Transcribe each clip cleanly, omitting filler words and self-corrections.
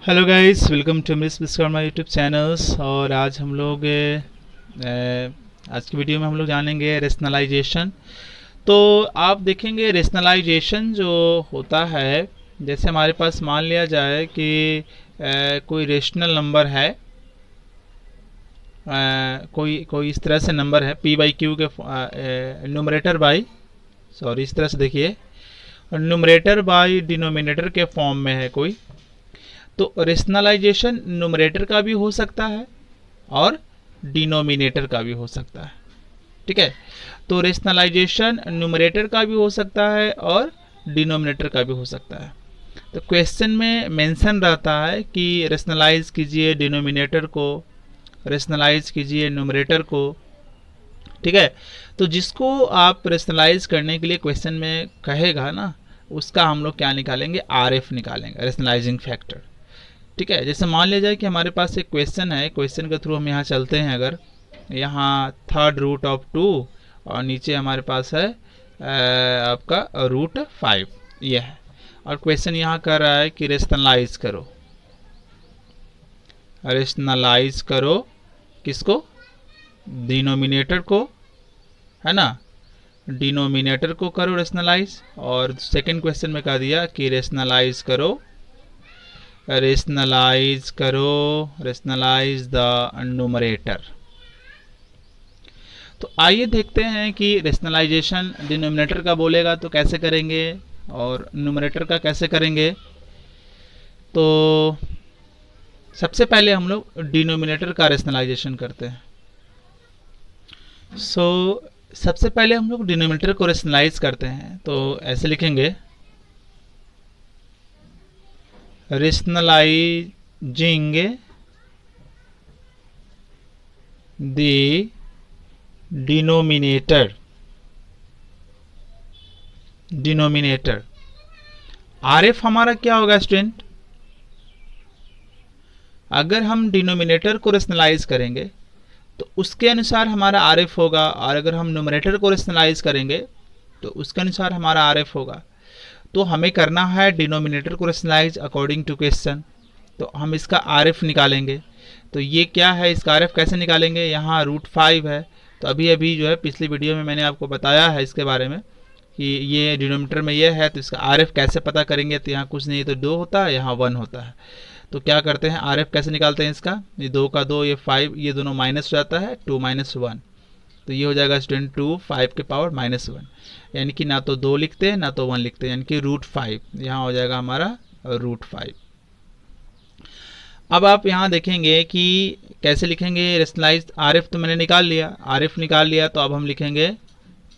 Hello guys, welcome to miss Vishwakarma YouTube channels. और आज हम लोग आज की वीडियो में हम लोग जानेंगे रेशनलाइजेशन। तो आप देखेंगे रेशनलाइजेशन जो होता है, जैसे हमारे पास मान लिया जाए कि कोई रेशनल नंबर है, कोई कोई इस तरह से नंबर है p बाई क्यू के न्यूमरेटर बाई इस तरह से देखिए, न्यूमरेटर बाई डिनोमिनेटर के फॉर्म में है कोई। तो रेशनलाइजेशन न्यूमरेटर का भी हो सकता है और डिनोमिनेटर का भी हो सकता है। ठीक है, तो रेशनलाइजेशन न्यूमरेटर का भी हो सकता है और डिनोमिनेटर का भी हो सकता है। तो क्वेश्चन में मेंशन रहता है कि रेशनलाइज कीजिए डिनोमिनेटर को, रेशनलाइज कीजिए न्यूमरेटर को। ठीक है, तो जिसको आप रेशनलाइज करने के लिए क्वेश्चन में कहेगा ना, उसका हम लोग क्या निकालेंगे, आरएफ निकालेंगे, रेशनलाइजिंग फैक्टर। ठीक है, जैसे मान लिया जाए कि हमारे पास एक क्वेश्चन है, क्वेश्चन के थ्रू हम यहाँ चलते हैं। अगर यहाँ थर्ड रूट ऑफ 2 और नीचे हमारे पास है आपका रूट 5, ये है। और क्वेश्चन यहाँ कर रहा है कि रेशनलाइज करो, रेशनलाइज करो किसको, डिनोमिनेटर को, है ना, डिनोमिनेटर को करो रेशनलाइज। और सेकंड क्वेश्चन में कह दिया कि रेशनलाइज करो, रेशनलाइज करो, रेशनलाइज द न्यूमरेटर। तो आइए देखते हैं कि रेशनलाइजेशन डिनोमिनेटर का बोलेगा तो कैसे करेंगे और न्यूमरेटर का कैसे करेंगे। तो सबसे पहले हम लोग डिनोमिनेटर का रेशनलाइजेशन करते हैं। सबसे पहले हम लोग डिनोमिनेटर को रेशनलाइज करते हैं, तो ऐसे लिखेंगे, rationalizing the denominator RF हमारा क्या होगा स्टूडेंट, अगर हम डिनोमिनेटर को रेशनलाइज करेंगे तो उसके अनुसार हमारा RF होगा, और अगर हम न्यूमरेटर को रेशनलाइज करेंगे तो उसके अनुसार हमारा RF होगा। तो हमें करना है डिनोमिनेटर को रेशनलाइज अकॉर्डिंग टू क्वेश्चन, तो हम इसका आरएफ निकालेंगे। तो ये क्या है, इसका आरएफ कैसे निकालेंगे, यहाँ रूट 5 है। तो अभी अभी जो है पिछली वीडियो में मैंने आपको बताया है इसके बारे में कि ये डिनोमिनेटर में ये है, तो इसका आरएफ कैसे पता करेंगे। तो यहाँ कुछ नहीं, तो 2 होता है, यहाँ 1 होता है। तो क्या करते हैं, आरएफ कैसे निकालते हैं इसका, ये 2 का 2, ये 5, ये दोनों माइनस हो जाता है, 2 माइनस 1। तो ये हो जाएगा स्टूडेंट 2 5 के पावर माइनस 1, यानी कि ना तो 2 लिखते हैं ना तो 1 लिखते हैं, यानी कि रूट 5 यहाँ हो जाएगा हमारा रूट 5। अब आप यहाँ देखेंगे कि कैसे लिखेंगे रेशनलाइज। आरएफ तो मैंने निकाल लिया, आरएफ निकाल लिया, तो अब हम लिखेंगे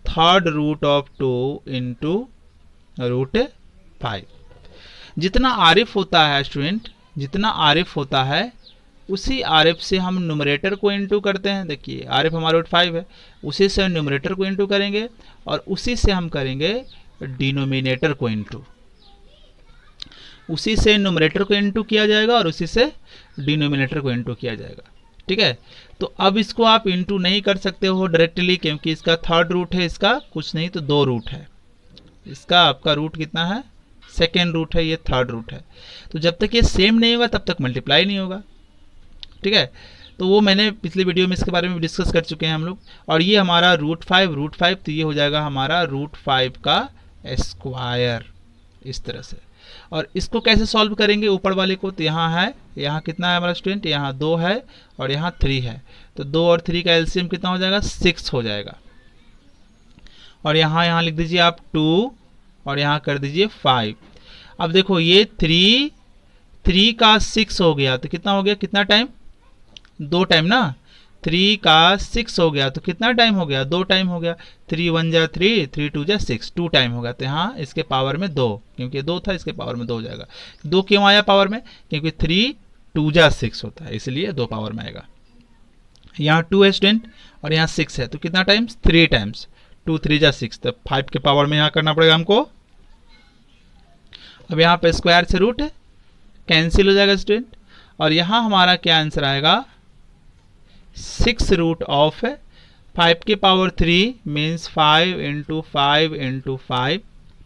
third root of 2 into root 5। जितना आरएफ होता है स्टूडेंट, जितना आरएफ होता है उसी आरएफ से हम न्यूमरेटर को इंटू करते हैं। देखिए आरएफ हमारा रूट 5 है, उसी से न्यूमरेटर को इंटू करेंगे और उसी से हम करेंगे डिनोमिनेटर को इंटू। उसी से न्यूमरेटर को इंटू किया जाएगा और उसी से डिनोमिनेटर को इंटू किया जाएगा। ठीक है, तो अब इसको आप इंटू नहीं कर सकते हो डायरेक्टली, क्योंकि इसका थर्ड रूट है, इसका कुछ नहीं तो 2 रूट है। इसका आपका रूट कितना है, सेकेंड रूट है, ये थर्ड रूट है। तो जब तक ये सेम नहीं होगा तब तक मल्टीप्लाई नहीं होगा। ठीक है, तो वो मैंने पिछले वीडियो में इसके बारे में डिस्कस कर चुके हैं हम लोग। और ये हमारा रूट 5, तो ये हो जाएगा हमारा रूट 5 का स्क्वायर, इस तरह से। और इसको कैसे सॉल्व करेंगे ऊपर वाले को, तो यहाँ है, यहाँ कितना है हमारा स्टूडेंट, यहाँ 2 है और यहाँ 3 है। तो 2 और 3 का एलसीएम कितना हो जाएगा, 6 हो जाएगा। और यहाँ लिख दीजिए आप 2 और यहाँ कर दीजिए 5। अब देखो ये 3 का 6 हो गया, तो कितना हो गया, कितना टाइम, 2 टाइम ना। 3 का 6 हो गया तो कितना टाइम हो गया, 2 टाइम हो गया। 3 1 जा 3, 3 2 जा 6, 2 टाइम होगा। तो यहाँ इसके पावर में 2, क्योंकि 2 था इसके पावर में 2 हो जाएगा। 2 क्यों आया पावर में, क्योंकि 3 2 जा 6 होता है, इसलिए 2 पावर में आएगा। यहाँ 2 है स्टूडेंट और यहाँ 6 है, तो कितना टाइम्स, 3 टाइम्स। 2 3 जा 6, तो 5 के पावर में यहाँ करना पड़ेगा हमको। अब यहाँ पे स्क्वायर से रूट कैंसिल हो जाएगा स्टूडेंट, और यहाँ हमारा क्या आंसर आएगा, 6 रूट ऑफ 5 के पावर 3 मीन्स 5 इंटू 5 इंटू 5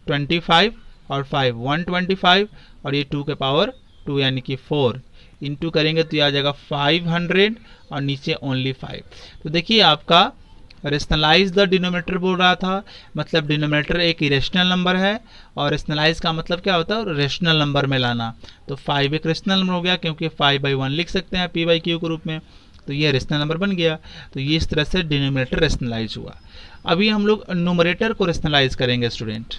25, और 5 125, और ये 2 के पावर 2 यानी कि 4 इंटू करेंगे तो ये आ जाएगा 500 और नीचे ओनली 5। तो देखिए आपका रेशनलाइज द डिनोमिनेटर बोल रहा था, मतलब डिनोमिनेटर एक इरेशनल नंबर है और रेशनलाइज का मतलब क्या होता है, रेशनल नंबर में लाना। तो 5 एक रेशनल नंबर हो गया क्योंकि 5/1 लिख सकते हैं p/q के रूप में, तो ये रेशनल नंबर बन गया। तो ये इस तरह से डिनोमिनेटर रेशनलाइज हुआ। अभी हम लोग न्यूमरेटर को रेशनलाइज करेंगे स्टूडेंट।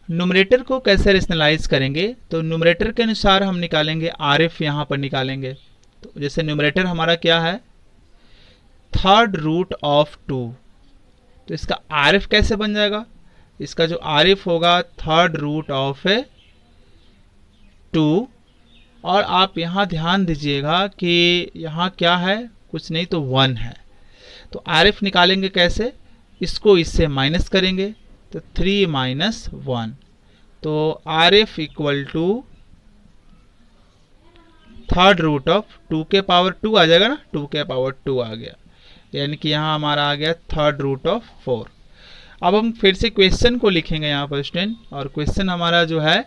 न्यूमरेटर को कैसे रेशनलाइज करेंगे, तो न्यूमरेटर के अनुसार हम निकालेंगे RF, यहाँ पर निकालेंगे। तो जैसे न्यूमरेटर हमारा क्या है, थर्ड रूट ऑफ 2, तो इसका RF कैसे बन जाएगा, इसका जो RF होगा थर्ड रूट ऑफ 2। और आप यहाँ ध्यान दीजिएगा कि यहाँ क्या है, कुछ नहीं तो 1 है। तो RF निकालेंगे कैसे, इसको इससे माइनस करेंगे तो 3 - 1, तो RF equal to third root of 2 के पावर 2 आ जाएगा ना, 2 के पावर 2 आ गया, यानी कि यहाँ हमारा आ गया थर्ड रूट ऑफ 4। अब हम फिर से क्वेश्चन को लिखेंगे यहाँ पर स्टूडेंट, और क्वेश्चन हमारा जो है,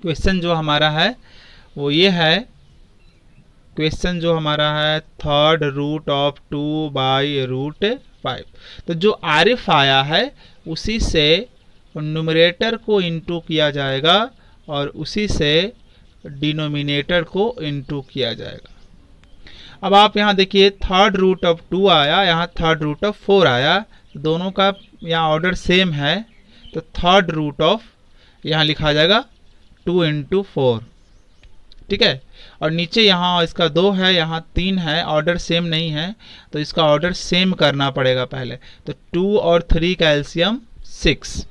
क्वेश्चन जो हमारा है वो ये है, क्वेश्चन जो हमारा है थर्ड रूट ऑफ 2/√5। तो जो RF आया है उसी से न्यूमरेटर को इंटू किया जाएगा और उसी से डिनोमिनेटर को इंटू किया जाएगा। अब आप यहाँ देखिए थर्ड रूट ऑफ 2 आया, यहाँ थर्ड रूट ऑफ 4 आया, दोनों का यहाँ ऑर्डर सेम है, तो थर्ड रूट ऑफ यहाँ लिखा जाएगा 2 × 4, ठीक है। और नीचे यहाँ इसका 2 है, यहाँ 3 है, ऑर्डर सेम नहीं है, तो इसका ऑर्डर सेम करना पड़ेगा पहले। तो 2 और 3 का एलसीएम 6।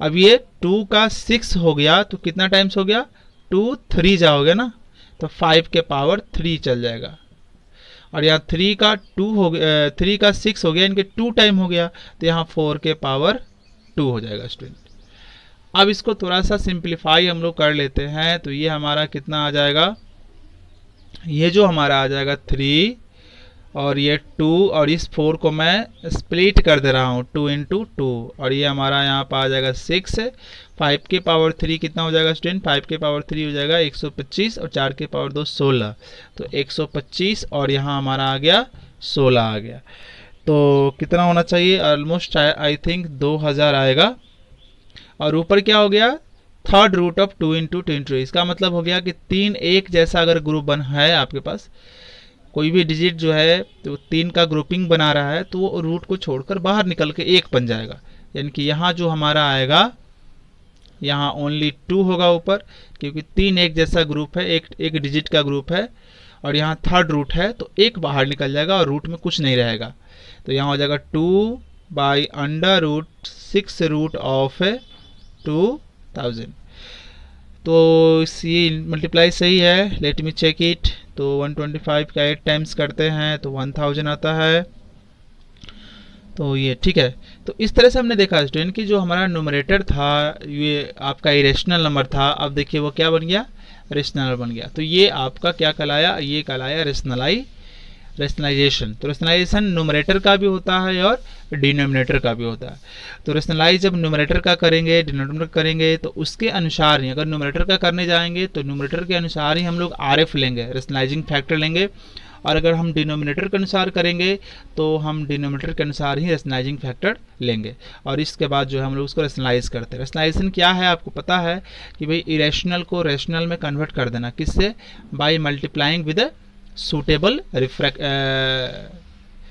अब ये 2 का 6 हो गया तो कितना टाइम्स हो गया, 2 3 जा हो गया ना, तो 5 के पावर 3 चल जाएगा। और यहाँ 3 का 2 हो गया, 3 का 6 हो गया, इनके 2 टाइम हो गया, तो यहाँ 4 के पावर 2 हो जाएगा स्टूडेंट। अब इसको थोड़ा सा सिंप्लीफाई हम लोग कर लेते हैं, तो ये हमारा कितना आ जाएगा, ये जो हमारा आ जाएगा 3 और ये 2 और इस 4 को मैं स्प्लिट कर दे रहा हूँ 2 × 2, और ये हमारा यहाँ पर आ जाएगा 6। 5 के पावर 3 कितना हो जाएगा स्टूडेंट, 5 के पावर 3 हो जाएगा 125 और 4 के पावर 2 16, तो 125 और यहाँ हमारा आ गया 16 आ गया। तो कितना होना चाहिए, ऑलमोस्ट आई थिंक 2000 आएगा। और ऊपर क्या हो गया, थर्ड रूट ऑफ 2 × 2 × 2, इसका मतलब हो गया कि 3 एक जैसा अगर ग्रुप बन है आपके पास, कोई भी डिजिट जो है तो 3 का ग्रुपिंग बना रहा है, तो वो रूट को छोड़कर बाहर निकल के 1 बन जाएगा। यानी कि यहाँ जो हमारा आएगा, यहाँ ओनली 2 होगा ऊपर, क्योंकि 3 एक जैसा ग्रुप है, एक डिजिट का ग्रुप है, और यहाँ थर्ड रूट है तो 1 बाहर निकल जाएगा और रूट में कुछ नहीं रहेगा। तो यहाँ हो जाएगा 2/√6 रूट ऑफ 2000। तो ये मल्टीप्लाई सही है, लेट मी चेक इट। तो 125 का 8 टाइम्स करते हैं तो 1000 आता है, तो ये ठीक है। तो इस तरह से हमने देखा स्टूडेंट कि जो हमारा न्यूमरेटर था ये आपका इरेशनल नंबर था, अब देखिए वो क्या बन गया, रेशनल बन गया। तो ये आपका क्या कहलाया, ये कहलाया रेशनलाइजेशन। तो रेशनलाइजेशन न्यूमरेटर का भी होता है और डिनोमिनेटर का भी होता है। तो रेशनलाइज जब न्यूमरेटर का करेंगे, डिनोमिनेटर करेंगे, तो उसके अनुसार ही, अगर न्यूमरेटर का करने जाएंगे तो न्यूमरेटर के अनुसार ही हम लोग RF लेंगे, रेशनलाइजिंग फैक्टर लेंगे, और अगर हम डिनोमिनेटर के अनुसार करेंगे तो हम डिनोमिनेटर के अनुसार ही रेशनलाइजिंग फैक्टर लेंगे, और इसके बाद जो है हम लोग उसको रेशनलाइज करते हैं। रेशनलाइजेशन क्या है, आपको पता है कि भाई इरेशनल को रेशनल में कन्वर्ट कर देना, किससे, by multiplying with suitable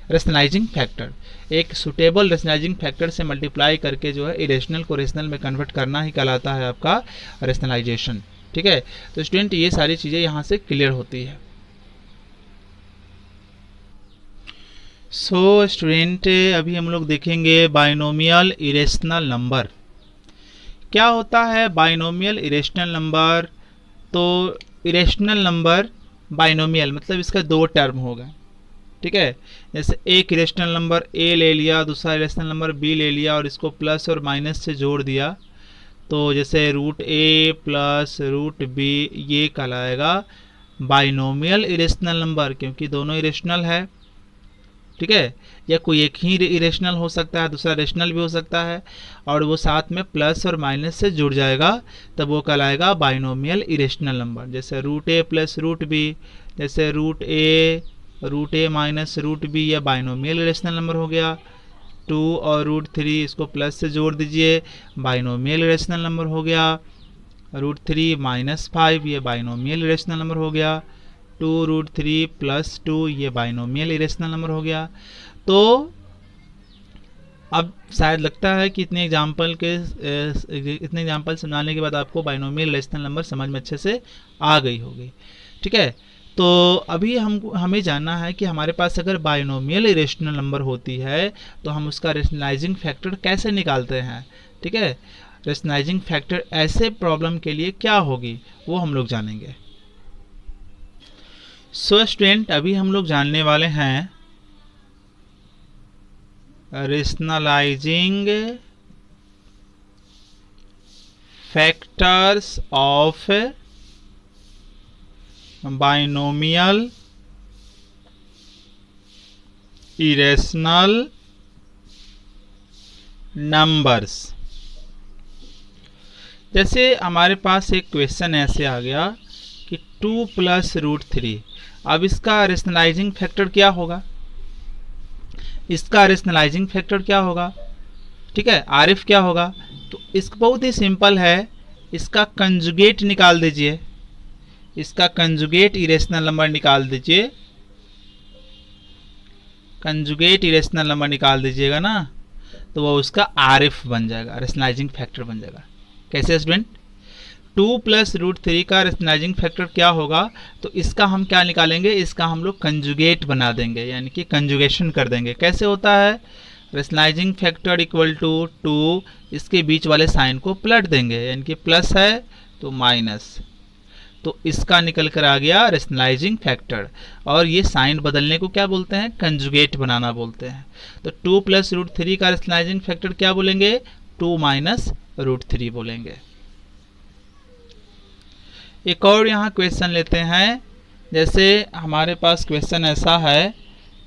rationalising factor. एक सूटेबल रेशनलाइजिंग फैक्टर से मल्टीप्लाई करके जो है इरेशनल को रेशनल में कन्वर्ट करना ही कहलाता है आपका रेशनलाइजेशन, ठीक है। तो स्टूडेंट ये सारी चीज़ें यहाँ से क्लियर होती है। सो स्टूडेंट अभी हम लोग देखेंगे बाइनोमियल इरेशनल नंबर। क्या होता है बाइनोमियल इरेशनल नंबर, तो इरेशनल नंबर बाइनोमियल मतलब इसका 2 टर्म होगा, ठीक है। जैसे एक इरेशनल नंबर A ले लिया, दूसरा इरेशनल नंबर B ले लिया और इसको प्लस और माइनस से जोड़ दिया, तो जैसे √A + √B ये कहलाएगा बाइनोमियल इरेशनल नंबर, क्योंकि दोनों इरेशनल है, ठीक है। या कोई एक ही इरेशनल हो सकता है, दूसरा रेशनल भी हो सकता है, और वो साथ में प्लस और माइनस से जुड़ जाएगा, तब वो कहलाएगा बाइनोमियल इरेशनल नंबर। जैसे रूट ए प्लस रूट बी, जैसे रूट ए माइनस रूट बी, यह बाइनोमियल इरेशनल नंबर हो गया। 2 और रूट 3 इसको प्लस से जोड़ दीजिए, बाइनोमियल इरेशनल नंबर हो गया। रूट 3 माइनस 5 ये बाइनोमियल इरेशनल नंबर हो गया। 2 रूट 3 प्लस 2 ये बाइनोमियल इरेशनल नंबर हो गया। तो अब शायद लगता है कि इतने एग्जाम्पल सुनाने के बाद आपको बाइनोमियल इरेशनल नंबर समझ में अच्छे से आ गई होगी। ठीक है, तो अभी हमें जानना है कि हमारे पास अगर बाइनोमियल इरेशनल नंबर होती है तो हम उसका रेशनलाइजिंग फैक्टर कैसे निकालते हैं। ठीक है, रेशनलाइजिंग फैक्टर ऐसे प्रॉब्लम के लिए क्या होगी वो हम लोग जानेंगे। सो स्टूडेंट, अभी हम लोग जानने वाले हैं rationalising factors of binomial irrational numbers. जैसे हमारे पास एक क्वेश्चन ऐसे आ गया कि 2 प्लस रूट 3, अब इसका रेशनलाइजिंग फैक्टर क्या होगा, इसका रेशनलाइजिंग फैक्टर क्या होगा। ठीक है, आरएफ क्या होगा। तो इसका बहुत ही सिंपल है, इसका कंजुगेट निकाल दीजिए, इसका कंजुगेट इरेशनल नंबर निकाल दीजिए, कंजुगेट इरेशनल नंबर निकाल दीजिएगा ना, तो वो उसका आरएफ बन जाएगा, रेशनलाइजिंग फैक्टर बन जाएगा। कैसे स्टूडेंट, 2 प्लस रूट 3 का रेशनलाइजिंग फैक्टर क्या होगा, तो इसका हम क्या निकालेंगे, इसका हम लोग कंजुगेट बना देंगे, यानी कि कंजुगेशन कर देंगे। कैसे होता है, रेशनलाइजिंग फैक्टर इक्वल टू 2, इसके बीच वाले साइन को पलट देंगे, यानी कि प्लस है तो माइनस, तो इसका निकल कर आ गया रेशनलाइजिंग फैक्टर। और ये साइन बदलने को क्या बोलते हैं, कंजुगेट बनाना बोलते हैं। तो 2 प्लस रूट 3 का रेशनलाइजिंग फैक्टर क्या बोलेंगे, 2 माइनस रूट 3 बोलेंगे। एक और यहाँ क्वेश्चन लेते हैं। जैसे हमारे पास क्वेश्चन ऐसा है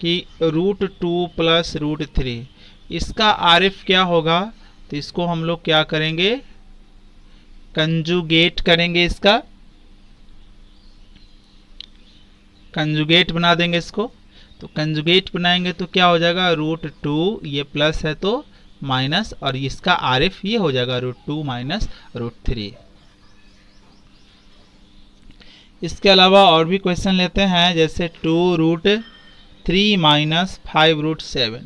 कि रूट 2 प्लस रूट 3, इसका आरएफ क्या होगा, तो इसको हम लोग क्या करेंगे, कंजुगेट करेंगे, इसका कंजुगेट बना देंगे इसको। तो कंजुगेट बनाएंगे तो क्या हो जाएगा, रूट 2 ये प्लस है तो माइनस, और इसका आरएफ ये हो जाएगा रूट 2 माइनस रूट 3। इसके अलावा और भी क्वेश्चन लेते हैं। जैसे 2 रूट 3 माइनस 5 रूट 7,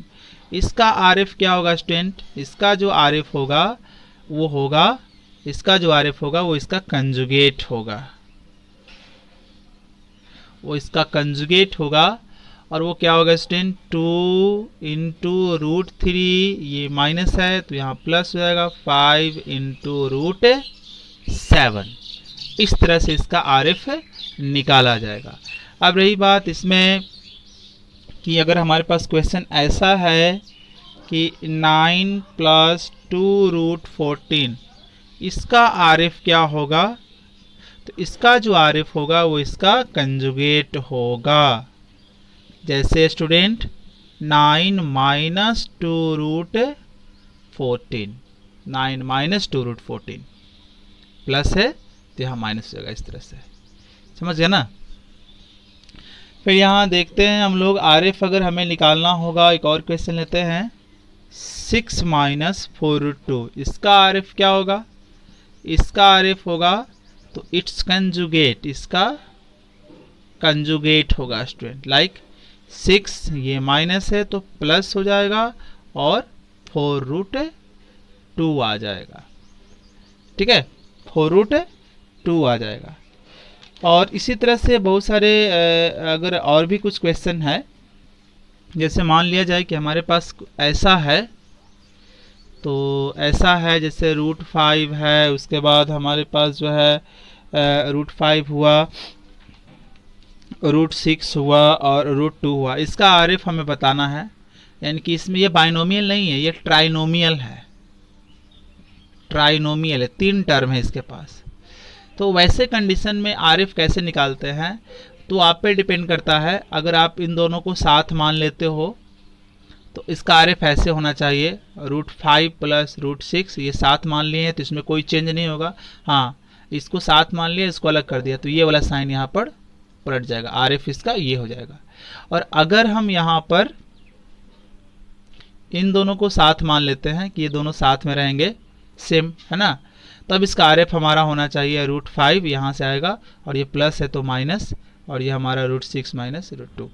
इसका आरएफ क्या होगा स्टूडेंट, इसका जो आरएफ होगा वो होगा, इसका जो आरएफ होगा वो इसका कंजुगेट होगा, वो इसका कंजुगेट होगा। और वो क्या होगा स्टूडेंट, 2 इंटू रूट 3, ये माइनस है तो यहाँ प्लस हो जाएगा, 5 इंटू रूट 7। इस तरह से इसका आरएफ निकाला जाएगा। अब रही बात इसमें कि अगर हमारे पास क्वेश्चन ऐसा है कि 9 प्लस 2 रूट 14, इसका आरएफ क्या होगा, तो इसका जो आरएफ होगा वो इसका कंजुगेट होगा। जैसे student 9 minus 2 root 14, 9 minus 2 root 14 plus है तो यहाँ माइनस हो जाएगा, इस तरह से, समझ गया ना। फिर यहाँ देखते हैं हम लोग आरएफ अगर हमें निकालना होगा, एक और क्वेश्चन लेते हैं। 6 माइनस 4 रूट 2, इसका आरएफ क्या होगा, इसका आरएफ होगा तो इट्स कंजुगेट, इसका कंजुगेट होगा स्टूडेंट। लाइक 6 ये माइनस है तो प्लस हो जाएगा और 4 रूट 2 आ जाएगा। ठीक है, 4 रूट 2 आ जाएगा। और इसी तरह से बहुत सारे अगर और भी कुछ क्वेश्चन है, जैसे मान लिया जाए कि हमारे पास ऐसा है, तो ऐसा है जैसे रूट 5 है, उसके बाद हमारे पास जो है रूट 5 हुआ, रूट 6 हुआ और रूट 2 हुआ। इसका आरएफ हमें बताना है, यानी कि इसमें ये बाइनोमियल नहीं है, ये ट्राइनोमियल है, ट्राइनोमियल है, 3 टर्म है इसके पास। तो वैसे कंडीशन में आरएफ कैसे निकालते हैं, तो आप पे डिपेंड करता है। अगर आप इन दोनों को साथ मान लेते हो तो इसका आर एफ ऐसे होना चाहिए, √5 प्लस √6, ये 7 मान लिए हैं तो इसमें कोई चेंज नहीं होगा। हाँ, इसको 7 मान लिया, इसको अलग कर दिया तो ये वाला साइन यहाँ पर पलट जाएगा, आर एफ इसका ये हो जाएगा। और अगर हम यहाँ पर इन दोनों को साथ मान लेते हैं कि ये दोनों साथ में रहेंगे सेम, है ना, तब इसका आर एफ हमारा होना चाहिए √5, यहाँ से आएगा, और ये प्लस है तो माइनस, और ये हमारा √6 माइनस √2।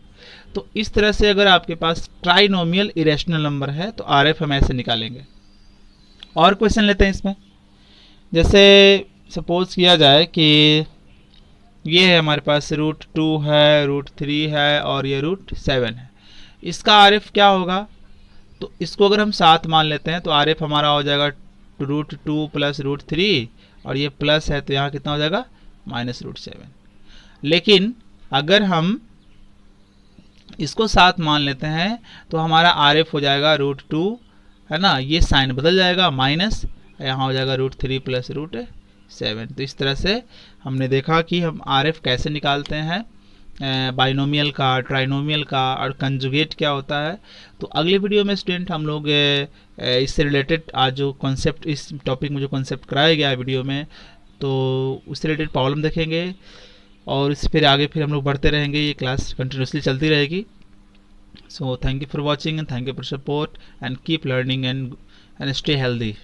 तो इस तरह से अगर आपके पास ट्राइनोमियल इरेशनल नंबर है तो आर एफ हम ऐसे निकालेंगे। और क्वेश्चन लेते हैं इसमें, जैसे सपोज किया जाए कि ये है हमारे पास √2 है, √3 है और ये √7 है, इसका आर एफ क्या होगा? तो इसको अगर हम 7 मान लेते हैं तो आर एफ हमारा हो जाएगा √2 प्लस √3, और ये प्लस है तो यहाँ कितना हो जाएगा माइनस √7। लेकिन अगर हम इसको 7 मान लेते हैं तो हमारा आर एफ हो जाएगा √2, है ना, ये साइन बदल जाएगा माइनस, यहाँ हो जाएगा √3 प्लस √7। तो इस तरह से हमने देखा कि हम आर एफ कैसे निकालते हैं, बाइनोमियल का, ट्राइनोमियल का, और कंजुगेट क्या होता है। तो अगले वीडियो में स्टूडेंट हम लोग इससे रिलेटेड आज जो कॉन्सेप्ट, इस टॉपिक में जो कॉन्सेप्ट कराया गया है वीडियो में, तो उससे रिलेटेड प्रॉब्लम देखेंगे, और इससे फिर आगे फिर हम लोग बढ़ते रहेंगे, ये क्लास कंटिन्यूसली चलती रहेगी। So thank you for watching and thank you for support and keep learning and stay healthy.